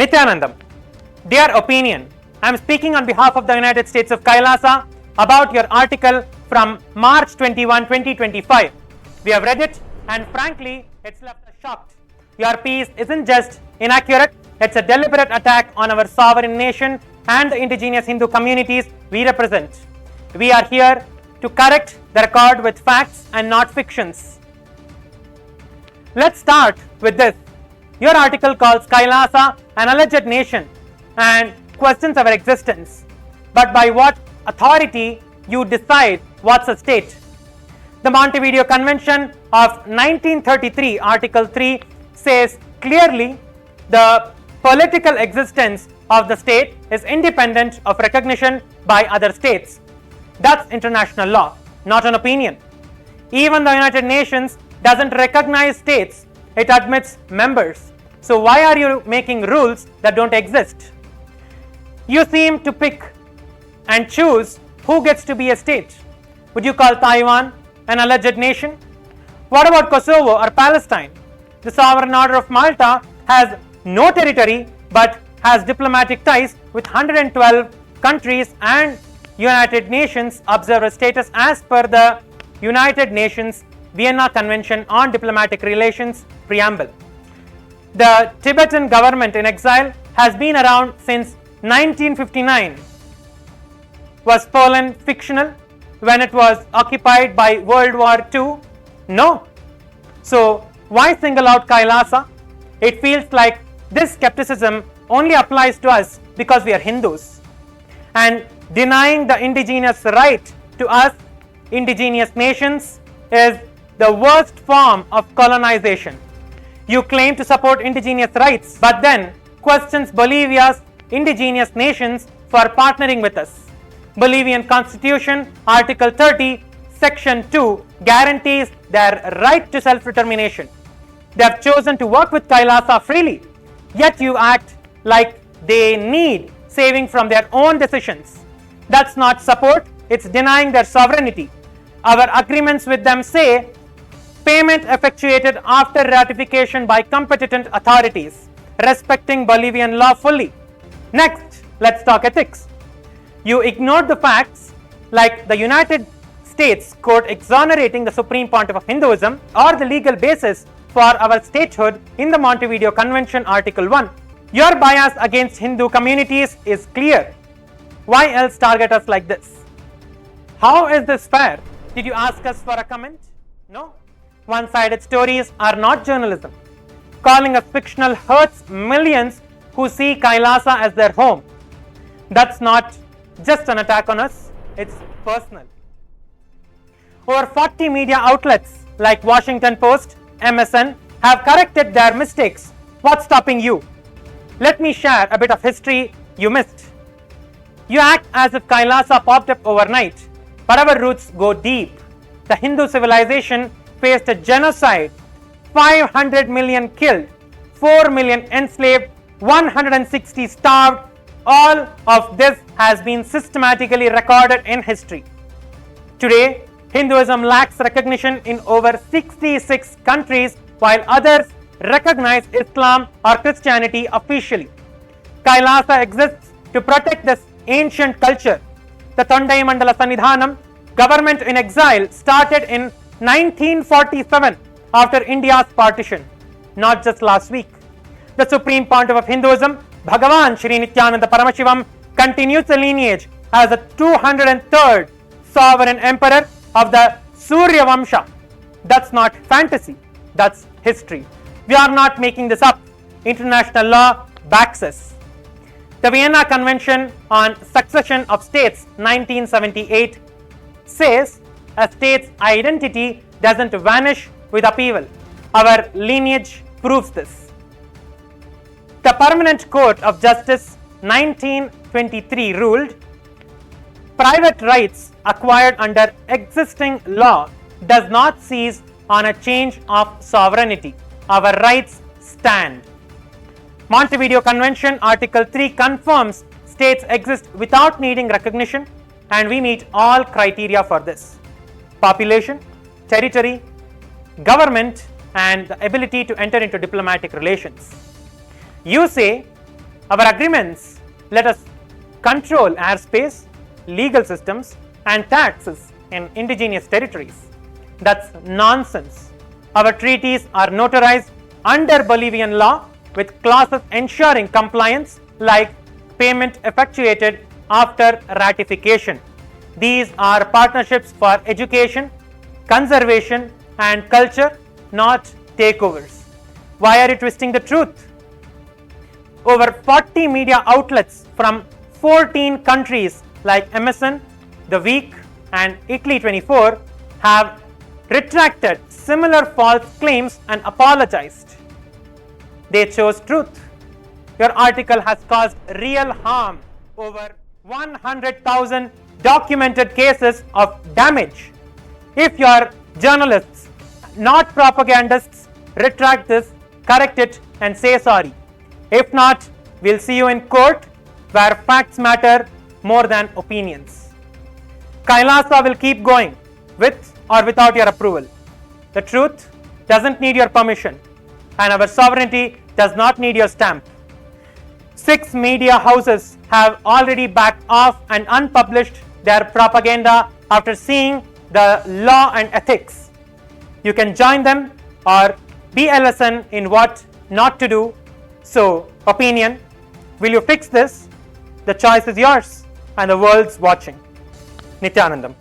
Nityanandam. Dear opinion, I am speaking on behalf of the United States of KAILASA about your article from March 21, 2025. We have read it and frankly, it's left us shocked. Your piece isn't just inaccurate, it's a deliberate attack on our sovereign nation and the indigenous Hindu communities we represent. We are here to correct the record with facts and not fictions. Let's start with this. Your article calls KAILASA an alleged nation and questions our existence. But by what authority you decide what's a state? The Montevideo Convention of 1933, Article 3 says clearly the political existence of the state is independent of recognition by other states. That's international law, not an opinion. Even the United Nations doesn't recognize states, it admits members. So why are you making rules that don't exist? You seem to pick and choose who gets to be a state. Would you call Taiwan an alleged nation? What about Kosovo or Palestine? The sovereign order of Malta has no territory but has diplomatic ties with 112 countries and United Nations observer status as per the United Nations Vienna Convention on Diplomatic Relations preamble. The Tibetan government in exile has been around since 1959. Was Poland fictional when it was occupied by World War II? No. So why single out KAILASA? It feels like this skepticism only applies to us because we are Hindus. And denying the indigenous right to us, indigenous nations, is the worst form of colonization. You claim to support indigenous rights, but then questions Bolivia's indigenous nations for partnering with us. Bolivian Constitution, Article 30, Section 2 guarantees their right to self-determination. They have chosen to work with KAILASA freely, yet you act like they need saving from their own decisions. That's not support, it's denying their sovereignty. Our agreements with them say payment effectuated after ratification by competent authorities, respecting Bolivian law fully. Next, let's talk ethics. You ignored the facts like the United States court exonerating the Supreme Pontiff of Hinduism or the legal basis for our statehood in the Montevideo Convention Article 1. Your bias against Hindu communities is clear. Why else target us like this? How is this fair? Did you ask us for a comment? No. One-sided stories are not journalism. Calling us fictional hurts millions who see KAILASA as their home. That's not just an attack on us, it's personal. Over 40 media outlets like Washington Post, MSN have corrected their mistakes. What's stopping you? Let me share a bit of history you missed. You act as if KAILASA popped up overnight, but our roots go deep. The Hindu civilization faced a genocide, 500 million killed, 4 million enslaved, 160 starved. All of this has been systematically recorded in history. Today, Hinduism lacks recognition in over 66 countries, while others recognize Islam or Christianity officially. KAILASA exists to protect this ancient culture. The Tondai Mandala Sannidhanam, government in exile, started in 1947 after India's partition, not just last week. The Supreme Pontiff of Hinduism, Bhagavan Shri Nityananda Paramashivam, continues the lineage as the 203rd sovereign emperor of the Surya Vamsha. That's not fantasy, that's history. We are not making this up. International law backs us. The Vienna Convention on Succession of States 1978 says a state's identity doesn't vanish with upheaval. Our lineage proves this. The Permanent Court of Justice 1923 ruled private rights acquired under existing law does not cease on a change of sovereignty. Our rights stand. Montevideo Convention Article 3 confirms states exist without needing recognition, and we meet all criteria for this: population, territory, government, and the ability to enter into diplomatic relations. You say Our agreements let us control airspace, legal systems, and taxes in indigenous territories. That's nonsense. Our treaties are notarized under Bolivian law with clauses ensuring compliance like payment effectuated after ratification. These are partnerships for education, conservation, and culture, not takeovers. Why are you twisting the truth? Over 40 media outlets from 14 countries like MSN, The Week, and Italy 24 have retracted similar false claims and apologized. They chose truth. Your article has caused real harm. Over 100,000 documented cases of damage. If your journalists, not propagandists, retract this, correct it, and say sorry. If not, we'll see you in court where facts matter more than opinions. KAILASA will keep going with or without your approval. The truth doesn't need your permission, and our sovereignty does not need your stamp. 6 media houses have already backed off and unpublished their propaganda after seeing the law and ethics. You can join them or be a lesson in what not to do. So, opinion, will you fix this? The choice is yours and the world's watching. Nityanandam.